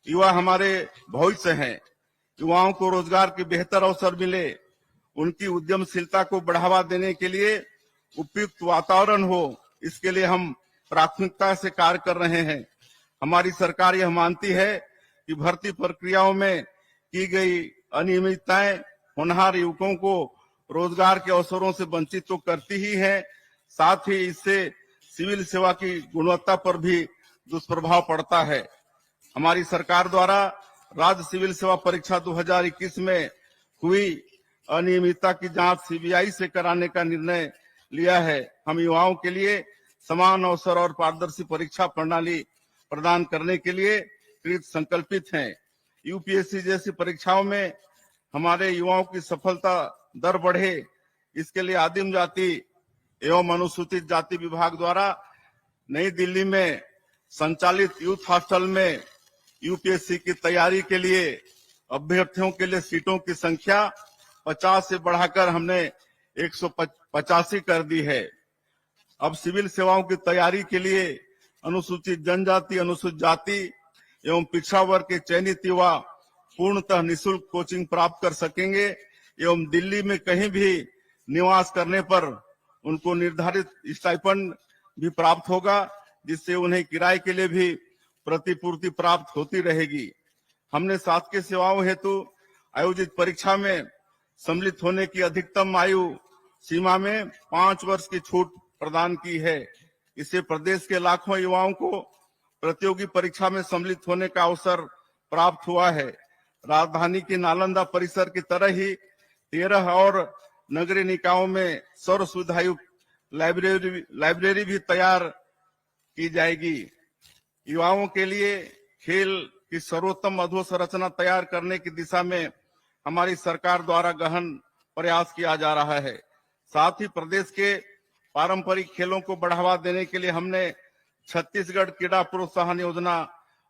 युवा हमारे भविष्य हैं। युवाओं को रोजगार के बेहतर अवसर मिले, उनकी उद्यमशीलता को बढ़ावा देने के लिए उपयुक्त वातावरण हो, इसके लिए हम प्राथमिकता से कार्य कर रहे हैं। हमारी सरकार यह मानती है कि भर्ती प्रक्रियाओं में की गई अनियमितताएं होनहार युवकों को रोजगार के अवसरों से वंचित तो करती ही है, साथ ही इससे सिविल सेवा की गुणवत्ता पर भी दुष्प्रभाव पड़ता है। हमारी सरकार द्वारा राज्य सिविल सेवा परीक्षा 2021 में हुई अनियमितता की जांच सीबीआई से कराने का निर्णय लिया है। हम युवाओं के लिए समान अवसर और पारदर्शी परीक्षा प्रणाली प्रदान करने के लिए कृत संकल्पित हैं। यूपीएससी जैसी परीक्षाओं में हमारे युवाओं की सफलता दर बढ़े, इसके लिए आदिम जाति एवं अनुसूचित जाति विभाग द्वारा नई दिल्ली में संचालित यूथ हॉस्टल में यूपीएससी की तैयारी के लिए अभ्यर्थियों के लिए सीटों की संख्या 50 से बढ़ाकर हमने 185 कर दी है। अब सिविल सेवाओं की तैयारी के लिए अनुसूचित जनजाति, अनुसूचित जाति एवं पिछड़ा वर्ग के चयनित युवा पूर्णतः निःशुल्क कोचिंग प्राप्त कर सकेंगे एवं दिल्ली में कहीं भी निवास करने पर उनको निर्धारित स्टाइपेंड भी प्राप्त होगा, जिससे उन्हें किराए के लिए भी प्रतिपूर्ति प्राप्त होती रहेगी। हमने शासकीय सेवाओं हेतु आयोजित परीक्षा में सम्मिलित होने की अधिकतम आयु सीमा में 5 वर्ष की छूट प्रदान की है। इससे प्रदेश के लाखों युवाओं को प्रतियोगी परीक्षा में सम्मिलित होने का अवसर प्राप्त हुआ है। राजधानी के नालंदा परिसर की तरह ही 13 और नगरीय निकायों में सर्व सुविधायुक्त लाइब्रेरी भी तैयार की जाएगी। युवाओं के लिए खेल की सर्वोत्तम अधोसंरचना तैयार करने की दिशा में हमारी सरकार द्वारा गहन प्रयास किया जा रहा है। साथ ही प्रदेश के पारंपरिक खेलों को बढ़ावा देने के लिए हमने छत्तीसगढ़ क्रीड़ा प्रोत्साहन योजना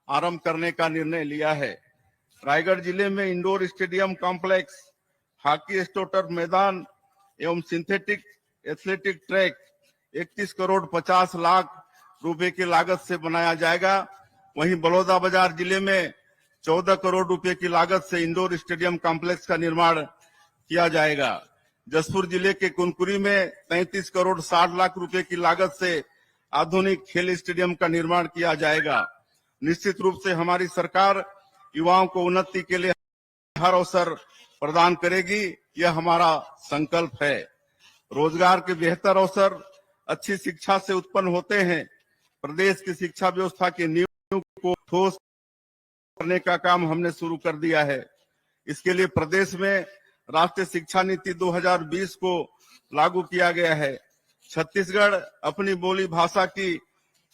आरंभ करने का निर्णय लिया है। रायगढ़ जिले में इंडोर स्टेडियम कॉम्प्लेक्स, हॉकी स्टोटर मैदान एवं synthetic athletic track 31 crore 50 lakh रुपए की लागत से बनाया जाएगा। वहीं बलौदाबाजार जिले में 14 करोड़ रुपए की लागत से इंडोर स्टेडियम कॉम्प्लेक्स का निर्माण किया जाएगा। जसपुर जिले के कुनकुरी में 33 करोड़ 60 लाख रुपए की लागत से आधुनिक खेल स्टेडियम का निर्माण किया जाएगा। निश्चित रूप से हमारी सरकार युवाओं को उन्नति के लिए हर अवसर प्रदान करेगी, यह हमारा संकल्प है। रोजगार के बेहतर अवसर अच्छी शिक्षा से उत्पन्न होते हैं। प्रदेश की शिक्षा व्यवस्था की नींव को ठोस करने का काम हमने शुरू कर दिया है। इसके लिए प्रदेश में राष्ट्रीय शिक्षा नीति 2020 को लागू किया गया है। छत्तीसगढ़ अपनी बोली भाषा की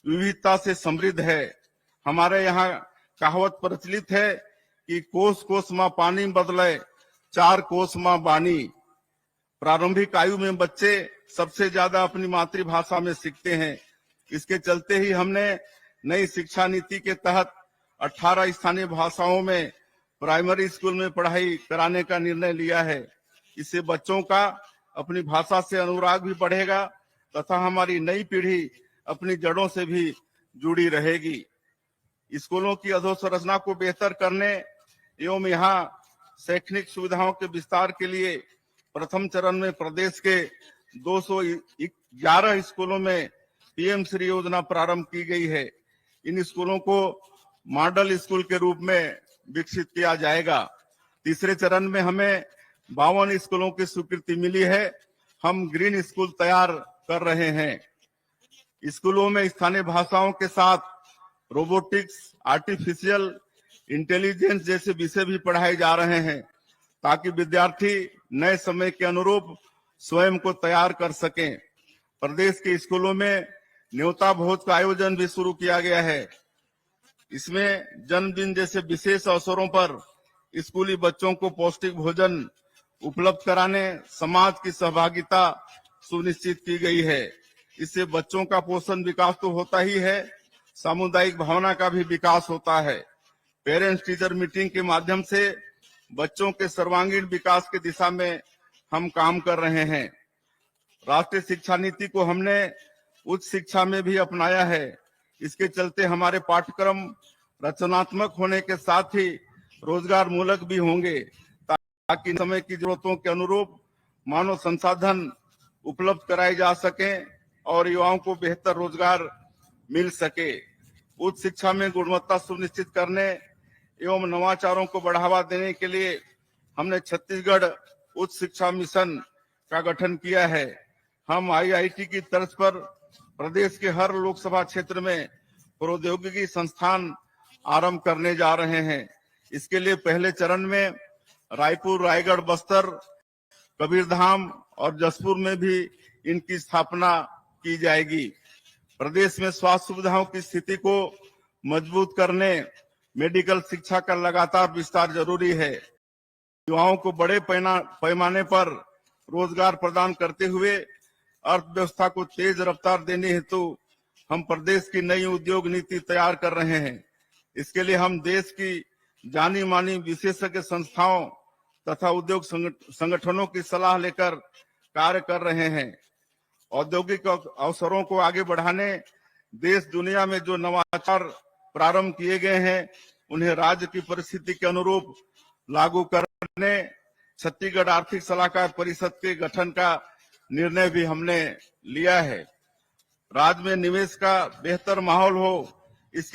विविधता से समृद्ध है। हमारे यहाँ कहावत प्रचलित है कि कोस कोस माँ पानी बदले, 4 कोस माँ बानी। प्रारंभिक आयु में बच्चे सबसे ज्यादा अपनी मातृभाषा में सीखते हैं। इसके चलते ही हमने नई शिक्षा नीति के तहत 18 स्थानीय भाषाओं में प्राइमरी स्कूल में पढ़ाई कराने का निर्णय लिया है। इससे बच्चों का अपनी भाषा से अनुराग भी बढ़ेगा तथा हमारी नई पीढ़ी अपनी जड़ों से भी जुड़ी रहेगी। स्कूलों की अधोसंरचना को बेहतर करने एवं यहाँ शैक्षणिक सुविधाओं के विस्तार के लिए प्रथम चरण में प्रदेश के 211 स्कूलों में पीएम श्री योजना प्रारंभ की गई है। इन स्कूलों को मॉडल स्कूल के रूप में विकसित किया जाएगा। तीसरे चरण में हमें 52 स्कूलों की स्वीकृति मिली है। हम ग्रीन स्कूल तैयार कर रहे हैं। स्कूलों में स्थानीय भाषाओं के साथ रोबोटिक्स, आर्टिफिशियल इंटेलिजेंस जैसे विषय भी पढ़ाए जा रहे हैं, ताकि विद्यार्थी नए समय के अनुरूप स्वयं को तैयार कर सकें। प्रदेश के स्कूलों में न्योता भोज का आयोजन भी शुरू किया गया है। इसमें जन्मदिन जैसे विशेष अवसरों पर स्कूली बच्चों को पौष्टिक भोजन उपलब्ध कराने समाज की सहभागिता सुनिश्चित की गई है। इससे बच्चों का पोषण विकास तो होता ही है, सामुदायिक भावना का भी विकास होता है। पेरेंट्स टीचर मीटिंग के माध्यम से बच्चों के सर्वांगीण विकास की दिशा में हम काम कर रहे हैं। राष्ट्रीय शिक्षा नीति को हमने उच्च शिक्षा में भी अपनाया है। इसके चलते हमारे पाठ्यक्रम रचनात्मक होने के साथ ही रोजगार मूलक भी होंगे, ताकि समय की जरूरतों के अनुरूप मानव संसाधन उपलब्ध कराए जा सकें और युवाओं को बेहतर रोजगार मिल सके। उच्च शिक्षा में गुणवत्ता सुनिश्चित करने एवं नवाचारों को बढ़ावा देने के लिए हमने छत्तीसगढ़ उच्च शिक्षा मिशन का गठन किया है। हम आईआईटी की तर्ज पर प्रदेश के हर लोकसभा क्षेत्र में प्रौद्योगिकी संस्थान आरंभ करने जा रहे हैं। इसके लिए पहले चरण में रायपुर, रायगढ़, बस्तर, कबीरधाम और जसपुर में भी इनकी स्थापना की जाएगी। प्रदेश में स्वास्थ्य सुविधाओं की स्थिति को मजबूत करने मेडिकल शिक्षा का लगातार विस्तार जरूरी है। युवाओं को बड़े पैमाने पर रोजगार प्रदान करते हुए अर्थव्यवस्था को तेज रफ्तार देने हेतु हम प्रदेश की नई उद्योग नीति तैयार कर रहे हैं। इसके लिए हम देश की जानी मानी विशेषज्ञ संस्थाओं तथा उद्योग संगठनों की सलाह लेकर कार्य कर रहे हैं। औद्योगिक अवसरों को आगे बढ़ाने देश दुनिया में जो नवाचार प्रारंभ किए गए हैं उन्हें राज्य की परिस्थिति के अनुरूप लागू करने छत्तीसगढ़ आर्थिक सलाहकार परिषद के गठन का निर्णय भी हमने लिया है। राज्य में निवेश का बेहतर माहौल हो,